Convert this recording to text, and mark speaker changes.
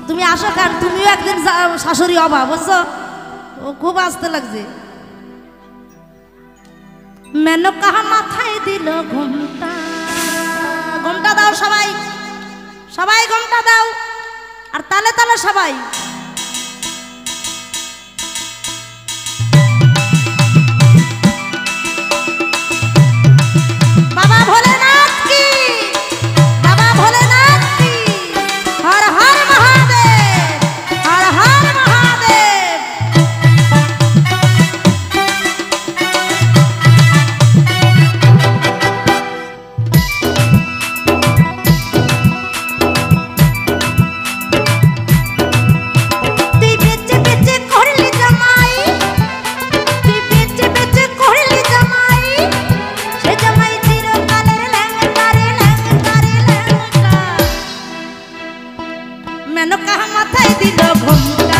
Speaker 1: তুমি আসো কার তুমিও একদিন শাশুড়ি হবা বুঝছো ও খুব আসতে লাগছে মেনকা মাথায় দিল ঘুমটা ঘুমটা দাও সবাই সবাই ঘুমটা দাও আর তালে তালে সবাই বাবা ভোলেনাথ কি বাবা ভোলেনাথ কি হর হর মহাদেব হর হর মহাদেব তুই বেঁচে বেঁচে করলি জামাই তুই বেঁচে বেঁচে করলি জামাই সে জামাই চিরকালের ল্যাংটা রে ল্যাংটা রে ল্যাংটা মেনকা মাথায় দিল ঘুমটা